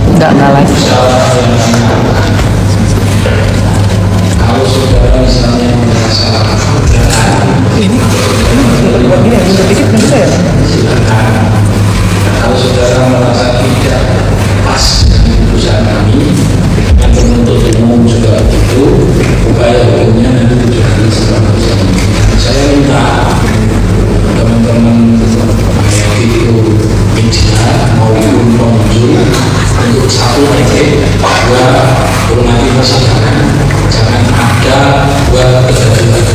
Enggak live. Kalau saudara misalnya merasa silakan. Kalau saudara merasa tidak pas dengan keputusan kami, yang penuntut umum juga begitu, upaya hukumnya nanti 7 hari setelah keputusan ini. Saya minta teman-teman itu media maupun pengunjung untuk satu lagi bahwa hormati persidangan, jangan ada buat kegaduhan.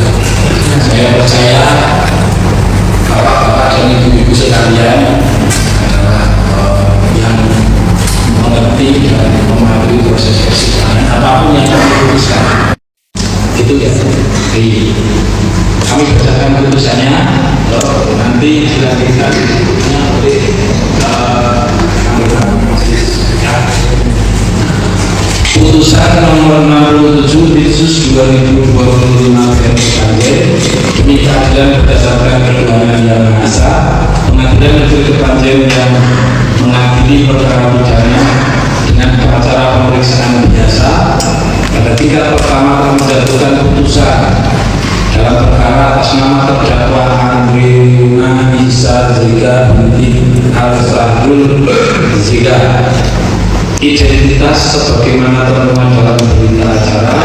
Saya percaya bapak-bapak dan ibu-ibu sekalian adalah yang mengerti dan memahami proses persidangan apapun yang kami putuskan. Itu ya. Jadi kami bacakan putusannya, nanti dilanjutkan oleh putusan nomor 67 Ditsus 2025 demi keadilan berdasarkan perjuangan yang masa, pengadilan negeri Kepanjen yang mengadili perkara pidana dengan acara pemeriksaan biasa pada tingkat pertama telah menjatuhkan putusan dalam perkara atas nama terdakwa Andrina Isa Zika binti Al-Sahrul Zika, identitas sebagaimana termuat dalam berita acara.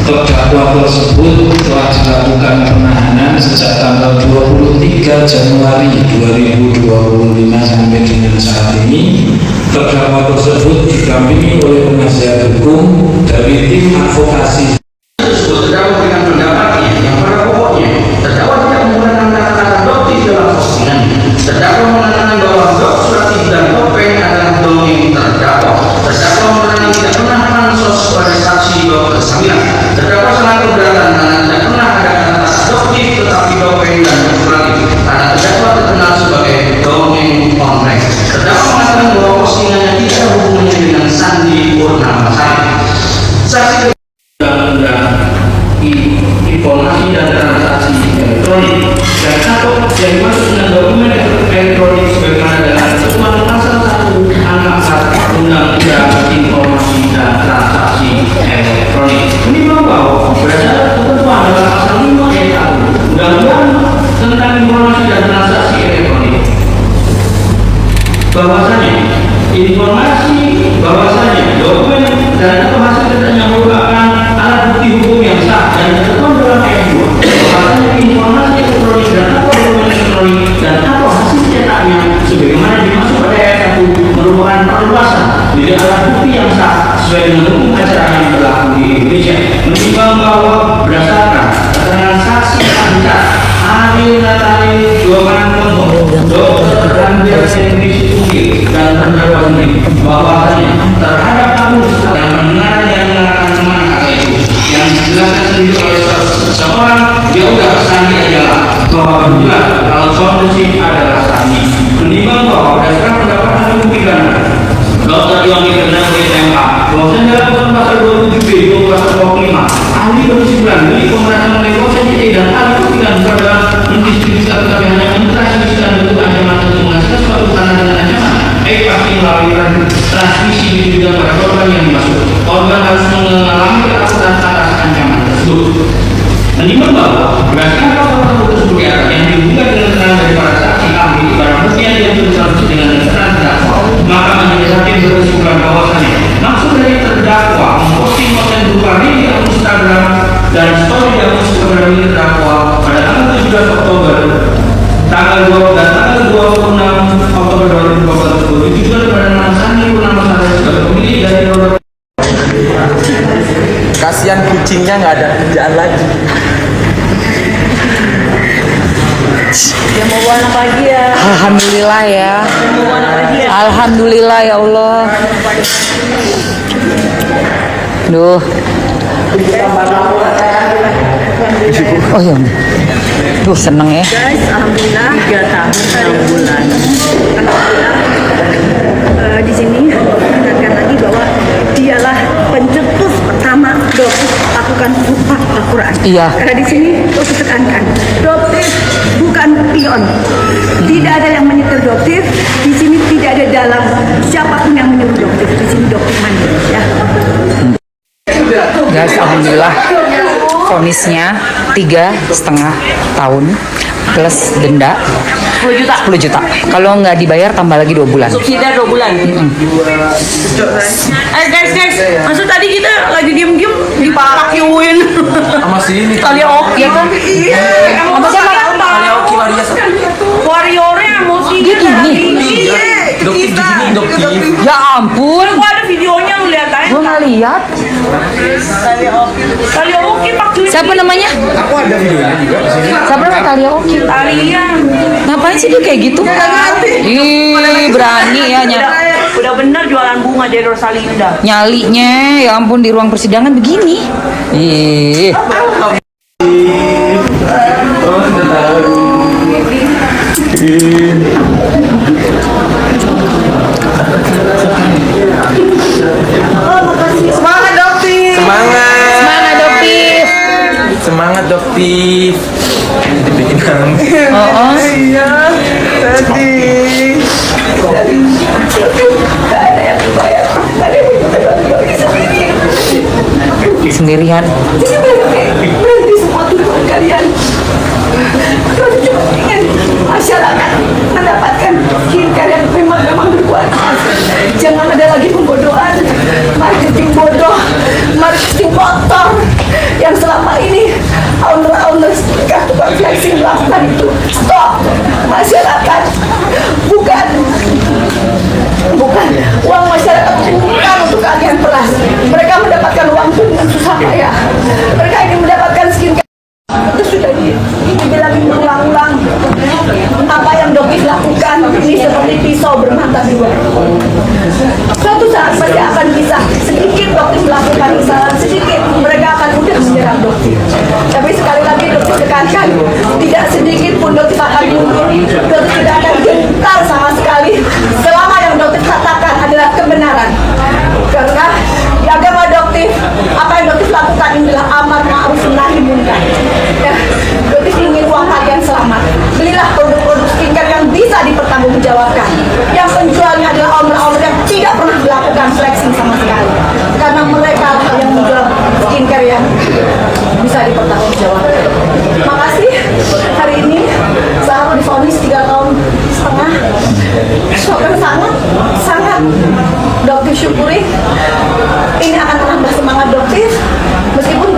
Terdakwa tersebut telah dilakukan penahanan sejak tanggal 23 Januari 2025 sampai dengan saat ini. Terdakwa tersebut didampingi oleh penasihat hukum dari tim advokasi. Terdakwa dengan pendapatnya yang pada pokoknya terdakwa tidak menggunakan kata-kata adoptif dalam postingannya. Terdakwa mengatakan bahwa blog surat dan topeng adalah dongeng terdakwa. Terdakwa mengatakan tidak pernah pansos pada saksi blog ke-9. Terdakwa sangat keberatan karena tidak pernah ada kata adoptif tetapi topeng dan kooperatif karena terdakwa terkenal sebagai dongeng online. Terdakwa mengatakan bahwa postingannya tidak ada hubungannya dengan Sandi Purnamasari. Saksi informasi dan transaksi elektronik dan atau yang dimaksud dengan dokumen elektronik sebagaimana dalam ketentuan pasal 1 angka 4 Undang-Undang Informasi dan Transaksi Elektronik. Ini bahwa berdasarkan ketentuan dalam pasal 5 ayat 1 Undang-Undang tentang Informasi dan Transaksi Elektronik bahwasanya dokumen dan atau hasil yang merupakan alat bukti hukum yang sah dan tertuang dalam ayat 2 bahwasanya informasi elektronik dan atau dokumen elektronik dan atau hasil cetaknya sebagaimana dimaksud pada ayat 1 merupakan perluasan dari alat bukti yang sah sesuai dengan hukum acara yang berlaku di Indonesia. Menimbang bahwa berdasarkan keterangan saksi Anda Ari Natali Joman Konto, Dr. Randir Sendri Uki dan terdakwa sendiri bahwasanya terhadap kamu yang mendengar dan mengatakan semangat itu yang dijelaskan sendiri oleh seseorang dia udah Sandi adalah bahwa benar kalau solusi adalah Sandi. Menimbang bahwa berdasarkan pendapat ahli hukum pidana Dr. Yoni Fernando SMK bahwasanya dalam pasal 27B 25 ahli berkesimpulan dari pemerintahan negosiasi dan ahli kepikiran pada mendistribusikan tetapi hanya mentransmisikan bentuk ancaman untuk menghasilkan suatu tanda dengan ancaman pasti melalui transmisi di bidang pada korban yang dimaksud. Korban harus mengalami ketakutan atas ancaman tersebut. Menimbang bahwa berdasarkan pasal tersebut yang dihubungkan dengan keterangan dari para saksi ahli barang bukti yang diatur dengan keterangan terdakwa, maka majelis hakim berkesimpulan bahwasanya maksud dari terdakwa memposting konten berupa video Instagram dan story di akun Instagram terdakwa pada tanggal 17 Oktober tanggal 26 Oktober 2020 tersebut ditujukan kepada nama Sandi Purnamasari sebagai pemilik dari produk. Kasihan kucingnya nggak ada kerjaan lagi. Ya mau anak lagi ya. Alhamdulillah ya. Mau anak lagi ya. Alhamdulillah ya Allah. Duh. Oh ya. Duh seneng ya. Guys, alhamdulillah 3 tahun 6 bulan. Alhamdulillah di sini mengingatkan lagi bahwa dialah pencetus pertama Dr. lakukan upah Al-Quran. Iya. Karena di sini terus ditekankan, dokter bukan pion. Tidak ada yang menyetir dokter. Di sini tidak ada dalam siapapun yang menyuruh dokter. Di sini dokter mandiri. Ya. Guys, alhamdulillah vonisnya 3,5 tahun plus denda 10 juta. 10 juta. Kalau nggak dibayar tambah lagi 2 bulan. Subsidi 2 bulan. Guys, maksud tadi kita lagi diem-diem dipakyuin. Sama sini. Kali oke kan? Iya. Apa siapa? Kali oke Waria. Warriornya emosi. Dia gini. Dokter gini dokter. Ya ampun, Gua ada videonya, lu lihat aja. gue nggak lihat. Kali oke pakyuin. Siapa namanya? Aku ada videonya juga di sini. Siapa namanya Talia Oki? Talian. Ngapain sih dia kayak gitu? Ih, berani ya Udah bener jualan bunga dari Rosalinda. nyalinya. Ya ampun, di ruang persidangan begini. Ih. Semangat dokter. Semangat. Semangat Doktif. Semangat dokter. Dibikin nangis. Oh, Iya. Tadi. sendirian. Berhenti semua tuduhan kalian. Kalian cuma ingin masyarakat mendapatkan skincare yang memang berkualitas. Jangan ada lagi pembodohan, marketing bodoh, marketing kotor yang selama ini owner skincare tukang flexing melakukan itu. Stop, masyarakat bukan uang masyarakat, bukan untuk kalian peras. Mereka mendapatkan uang itu dengan susah payah. Mereka ingin mendapatkan skincare. Itu sudah dibilangin berulang-ulang. Apa yang dokter lakukan ini seperti pisau bermata dua. Suatu saat pasti akan bisa. Sedikit dokter melakukan kesalahan, sedikit mereka akan mudah menyerang dokter. Tapi sekali lagi dokter tekankan, tidak sedikit pun dokter akan mundur. Dokter tidak akan gentar sama sekali selama yang dokter katakan adalah kebenaran. Karena di agama dokter, apa yang dokter lakukan adalah amar ma'ruf nahi munkar. Ya, dokter ingin uang kalian selamat. Belilah produk-produk skincare yang bisa dipertanggungjawabkan. Yang penjualnya adalah owner-owner yang tidak pernah melakukan flexing sama sekali. Karena mereka yang menjual skincare yang bisa dipertanggungjawabkan. Makasih, hari ini saya divonis 3,5 tahun. Sangat dokter syukuri. Ini akan menambah semangat dokter meskipun